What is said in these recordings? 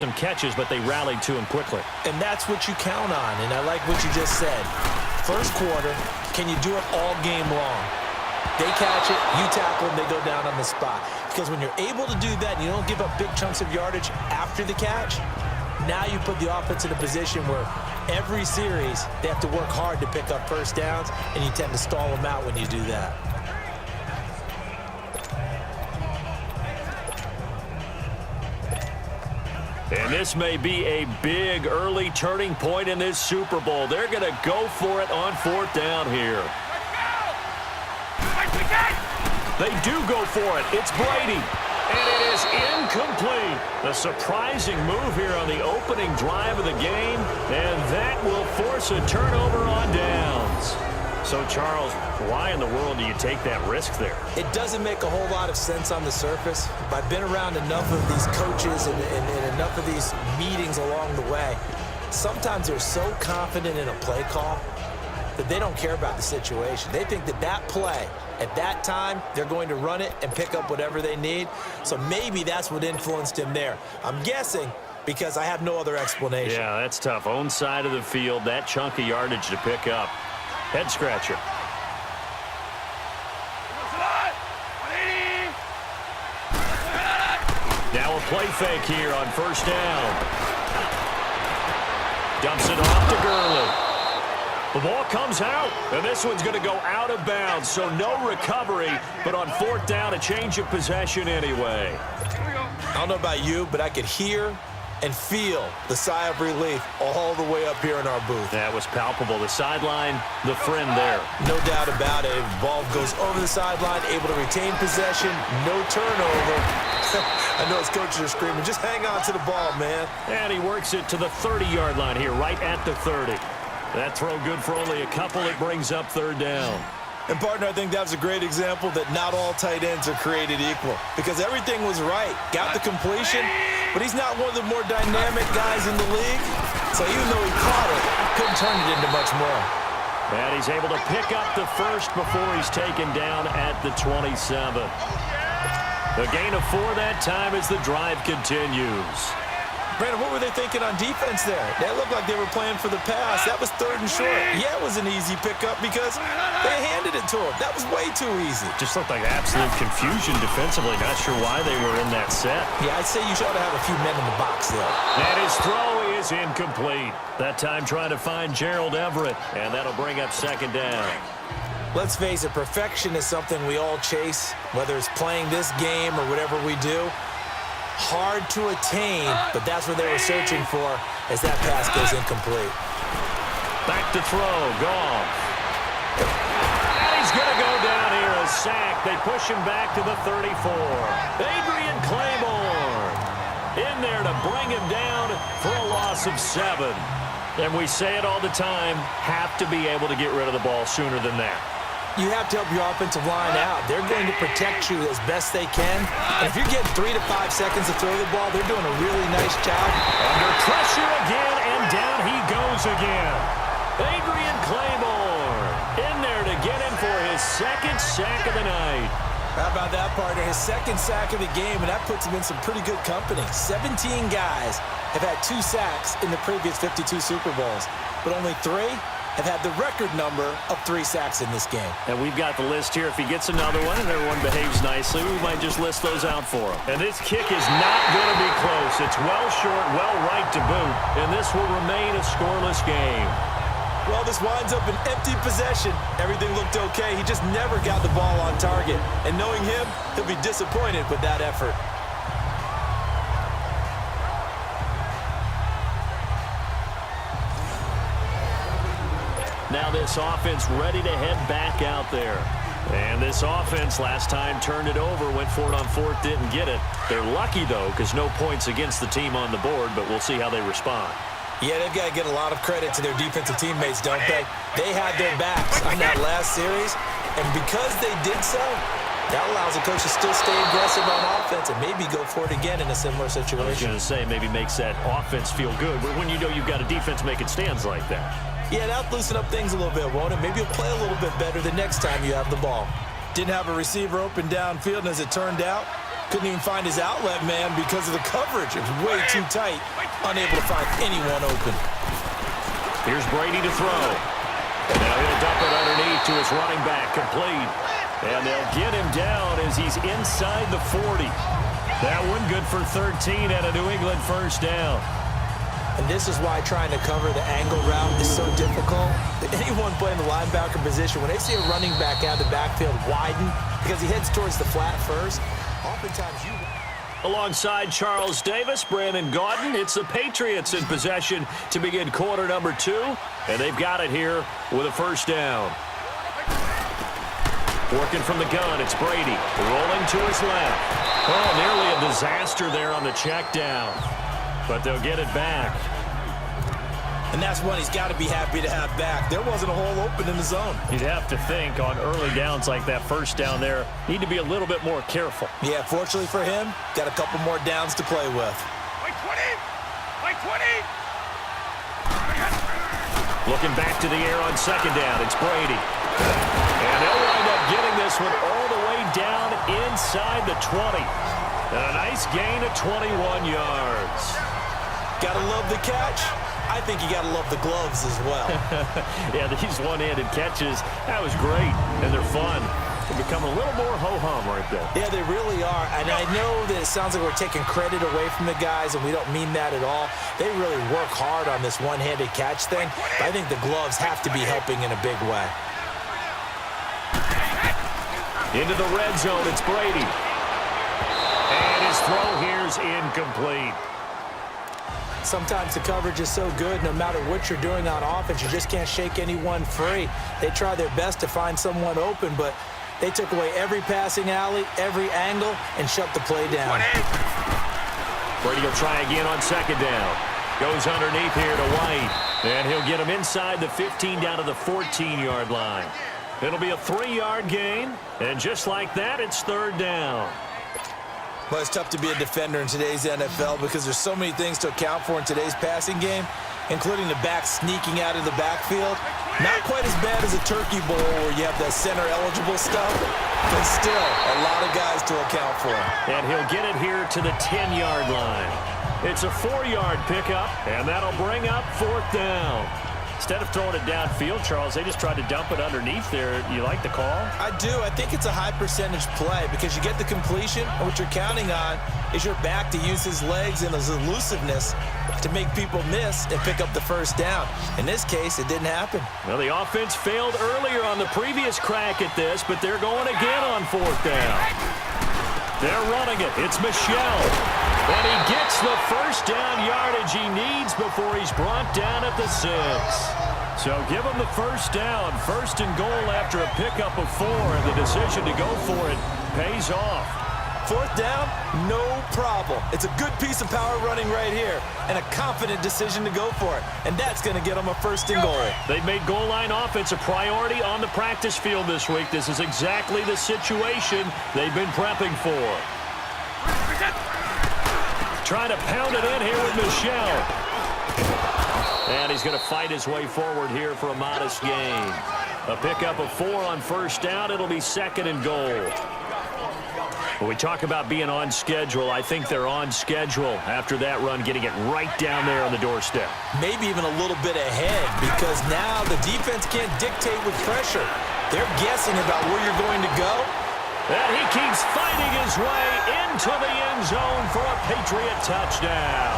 some catches, but they rallied to him quickly. And that's what you count on, and I like what you just said. First quarter, can you do it all game long? They catch it, you tackle them, they go down on the spot. Because when you're able to do that and you don't give up big chunks of yardage after the catch, now you put the offense in a position where every series they have to work hard to pick up first downs, and you tend to stall them out when you do that. And this may be a big early turning point in this Super Bowl. They're going to go for it on fourth down here. They do go for it. It's Brady. And it is incomplete. A surprising move here on the opening drive of the game. And that will force a turnover on downs. So, Charles, why in the world do you take that risk there? It doesn't make a whole lot of sense on the surface. But I've been around enough of these coaches and enough of these meetings along the way. Sometimes they're so confident in a play call that they don't care about the situation. They think that that play, at that time, they're going to run it and pick up whatever they need. So maybe that's what influenced him there. I'm guessing because I have no other explanation. Yeah, that's tough. Own side of the field, that chunk of yardage to pick up. Head scratcher. Now a play fake here on first down. Dumps it off to Gurley. The ball comes out, and this one's going to go out of bounds, so no recovery, but on fourth down, a change of possession anyway. I don't know about you, but I could hear and feel the sigh of relief all the way up here in our booth. That was palpable. The sideline, the friend there. No doubt about it. The ball goes over the sideline, able to retain possession, no turnover. I know his coaches are screaming, just hang on to the ball, man. And he works it to the 30-yard line here, right at the 30. That throw good for only a couple. It brings up third down. And, partner, I think that was a great example that not all tight ends are created equal because everything was right. Got the completion, but he's not one of the more dynamic guys in the league. So even though he caught it, he couldn't turn it into much more. And he's able to pick up the first before he's taken down at the 27. A gain of 4 that time as the drive continues. Brandon, what were they thinking on defense there? That looked like they were playing for the pass. That was third and short. Yeah, it was an easy pickup because they handed it to him. That was way too easy. Just looked like absolute confusion defensively. Not sure why they were in that set. Yeah, I'd say you should have a few men in the box there. And his throw is incomplete. That time trying to find Gerald Everett, and that'll bring up second down. Let's face it, perfection is something we all chase, whether it's playing this game or whatever we do. Hard to attain, but that's what they were searching for as that pass goes incomplete. Back to throw, Goff. And he's going to go down here, a sack. They push him back to the 34. Adrian Claymore in there to bring him down for a loss of 7. And we say it all the time, have to be able to get rid of the ball sooner than that. You have to help your offensive line out. They're going to protect you as best they can. And if you're getting 3 to 5 seconds to throw the ball, they're doing a really nice job. Under pressure again, and down he goes again. Adrian Claymore in there to get him for his second sack of the night. How about that, partner? His second sack of the game, and that puts him in some pretty good company. 17 guys have had 2 sacks in the previous 52 Super Bowls, but only 3 have had the record number of 3 sacks in this game. And we've got the list here. If he gets another one and everyone behaves nicely, we might just list those out for him. And this kick is not going to be close. It's well short, well right to boot, and this will remain a scoreless game. Well, this winds up an empty possession. Everything looked okay. He just never got the ball on target. And knowing him, he'll be disappointed with that effort. Now this offense ready to head back out there. And this offense last time turned it over, went for it on fourth, didn't get it. They're lucky, though, because no points against the team on the board, but we'll see how they respond. Yeah, they've got to get a lot of credit to their defensive teammates, don't they? They had their backs on that last series, and because they did so, that allows the coach to still stay aggressive on offense and maybe go for it again in a similar situation. I was going to say, maybe makes that offense feel good, but when you know you've got a defense making stands like that. Yeah, that'll loosen up things a little bit, won't it? Maybe you'll play a little bit better the next time you have the ball. Didn't have a receiver open downfield, and as it turned out, Couldn't even find his outlet man because of the coverage. It was way too tight. Unable to find anyone open. Here's Brady to throw. Now he'll dump it underneath to his running back, complete. And they'll get him down as he's inside the 40. That one good for 13 and a New England first down. And this is why trying to cover the angle route is so difficult. Anyone playing the linebacker position, when they see a running back out of the backfield widen because he heads towards the flat first, oftentimes you... Alongside Charles Davis, Brandon Gaudin, it's the Patriots in possession to begin quarter number 2, and they've got it here with a first down. Working from the gun, it's Brady, rolling to his left. Oh, nearly a disaster there on the check down, but they'll get it back. And that's one he's got to be happy to have back. There wasn't a hole open in the zone. You'd have to think on early downs like that first down there, need to be a little bit more careful. Yeah, fortunately for him, got a couple more downs to play with. Like 20! Like 20! Looking back to the air on second down, it's Brady. And they'll wind up getting this one all the way down inside the 20. And a nice gain of 21 yards. Gotta love the catch. I think you gotta love the gloves as well. Yeah, these one-handed catches, that was great, and they're fun. They become a little more ho-hum right there. Yeah, they really are, and I know that it sounds like we're taking credit away from the guys, and we don't mean that at all. They really work hard on this one-handed catch thing, but I think the gloves have to be helping in a big way. Into the red zone, it's Brady. And his throw here's incomplete. Sometimes the coverage is so good, no matter what you're doing on offense, you just can't shake anyone free. They try their best to find someone open, but they took away every passing alley, every angle, and shut the play down. Brady will try again on second down. Goes underneath here to White, and he'll get him inside the 15 down to the 14-yard line. It'll be a 3-yard gain, and just like that, it's third down. Well, it's tough to be a defender in today's NFL because there's so many things to account for in today's passing game, including the back sneaking out of the backfield. Not quite as bad as a turkey bowl where you have the center-eligible stuff, but still a lot of guys to account for. And he'll get it here to the 10-yard line. It's a 4-yard pickup, and that'll bring up fourth down. Instead of throwing it downfield, Charles, they just tried to dump it underneath there. You like the call? I do. I think it's a high-percentage play because you get the completion, and what you're counting on is your back to use his legs and his elusiveness to make people miss and pick up the first down. In this case, it didn't happen. Well, the offense failed earlier on the previous crack at this, but they're going again on fourth down. They're running it. It's Michel. And he gets the first down yardage he needs before he's brought down at the 6. So give him the first down. First and goal after a pickup of 4. And the decision to go for it pays off. Fourth down, no problem. It's a good piece of power running right here and a confident decision to go for it. And that's going to get them a first and goal. They've made goal line offense a priority on the practice field this week. This is exactly the situation they've been prepping for. Trying to pound it in here with Michel. And he's going to fight his way forward here for a modest gain. A pickup of 4 on first down. It'll be second and goal. When we talk about being on schedule, I think they're on schedule after that run, getting it right down there on the doorstep. Maybe even a little bit ahead because now the defense can't dictate with pressure. They're guessing about where you're going to go. And he keeps fighting his way into the end zone for a Patriot touchdown.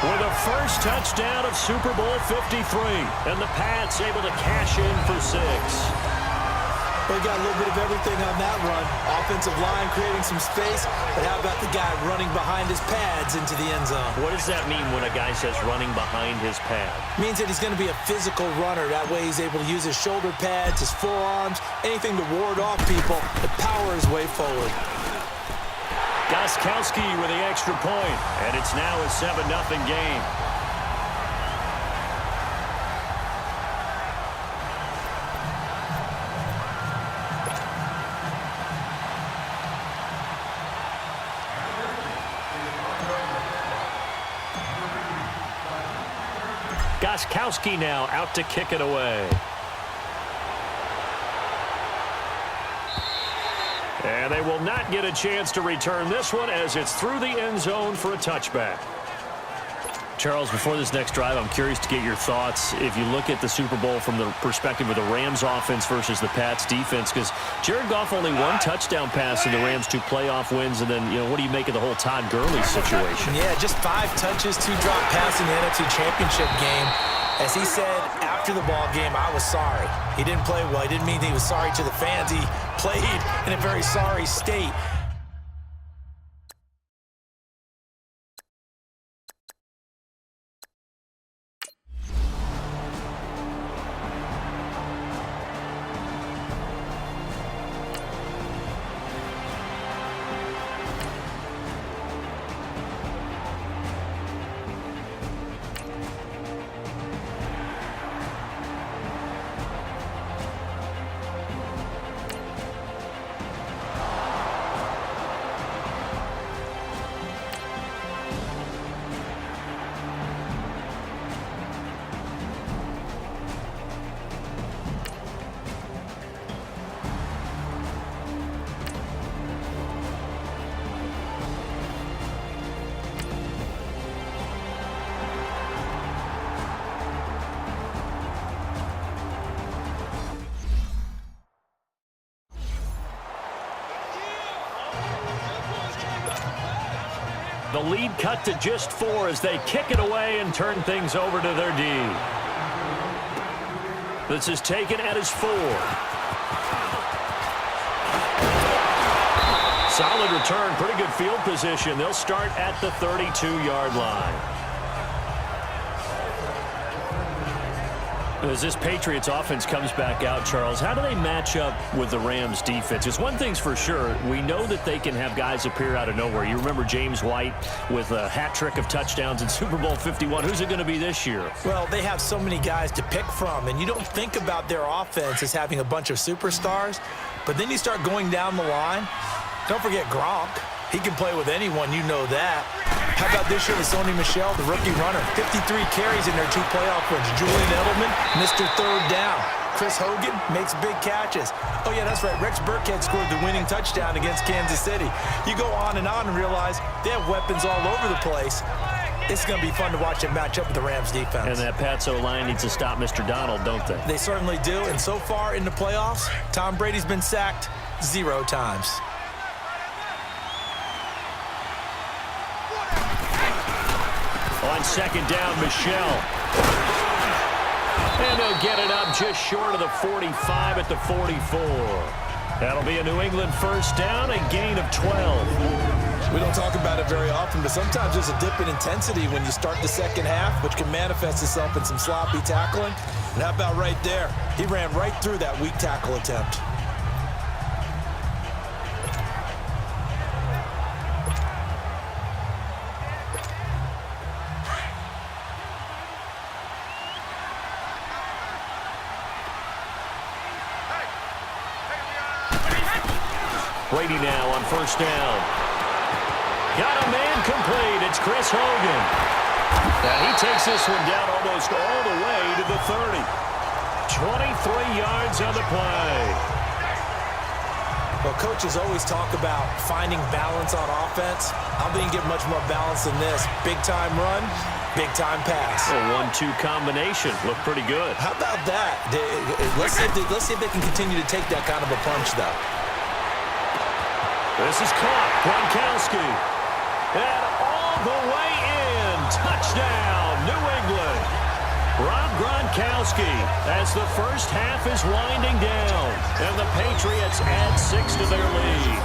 With a first touchdown of Super Bowl 53. And the Pats able to cash in for 6. They got a little bit of everything on that run. Offensive line creating some space, but how about the guy running behind his pads into the end zone? What does that mean when a guy says running behind his pad? Means that he's going to be a physical runner. That way he's able to use his shoulder pads, his forearms, anything to ward off people and power his way forward. Gostkowski with the extra point, and it's now a 7-0 game. Gostkowski now out to kick it away. And they will not get a chance to return this one as it's through the end zone for a touchback. Charles, before this next drive, I'm curious to get your thoughts. If you look at the Super Bowl from the perspective of the Rams offense versus the Pats defense, because Jared Goff only one touchdown pass in the Rams, 2 playoff wins, and then, what do you make of the whole Todd Gurley situation? Yeah, just 5 touches, 2 drop pass in the NFC Championship game. As he said after the ball game, I was sorry. He didn't play well. He didn't mean he was sorry to the fans. He played in a very sorry state. The lead cut to just 4 as they kick it away and turn things over to their D. This is taken at his 4. Solid return, pretty good field position. They'll start at the 32-yard line. As this Patriots offense comes back out, Charles, how do they match up with the Rams defense? Because one thing's for sure, we know that they can have guys appear out of nowhere. You remember James White with a hat trick of touchdowns in Super Bowl 51. Who's it going to be this year? Well, they have so many guys to pick from, and you don't think about their offense as having a bunch of superstars, but then you start going down the line. Don't forget Gronk. He can play with anyone, you know that. How about this year with Sony Michel, the rookie runner? 53 carries in their 2 playoff wins. Julian Edelman, Mr. Third Down. Chris Hogan makes big catches. Oh, yeah, that's right. Rex Burkhead scored the winning touchdown against Kansas City. You go on and realize they have weapons all over the place. It's going to be fun to watch them match up with the Rams defense. And that Pats O-line needs to stop Mr. Donald, don't they? They certainly do. And so far in the playoffs, Tom Brady's been sacked 0 times. On second down, Michel. And he'll get it up just short of the 45 at the 44. That'll be a New England first down, a gain of 12. We don't talk about it very often, but sometimes there's a dip in intensity when you start the second half, which can manifest itself in some sloppy tackling. And how about right there? He ran right through that weak tackle attempt. Brady now on first down. Got a man complete. It's Chris Hogan. Now he takes this one down almost all the way to the 30. 23 yards on the play. Well, coaches always talk about finding balance on offense. I didn't get much more balance than this. Big-time run, big-time pass. A 1-2 combination. Looked pretty good. How about that? Let's see if they can continue to take that kind of a punch, though. This is caught. Gronkowski. And all the way in. Touchdown, New England. Rob Gronkowski as the first half is winding down. And the Patriots add 6 to their lead.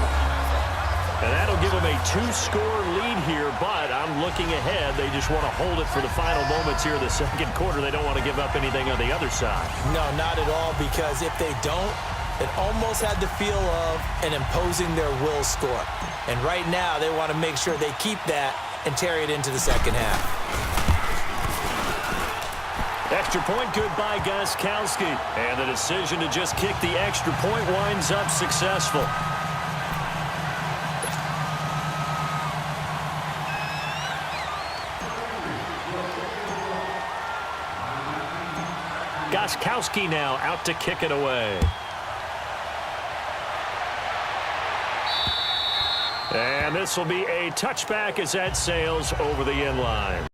And that'll give them a 2-score lead here, but I'm looking ahead. They just want to hold it for the final moments here of the second quarter. They don't want to give up anything on the other side. No, not at all, because if they don't, it almost had the feel of an imposing their will score. And right now, they want to make sure they keep that and carry it into the second half. Extra point good by Gronkowski. And the decision to just kick the extra point winds up successful. Gronkowski now out to kick it away. And this will be a touchback as that sails over the end line.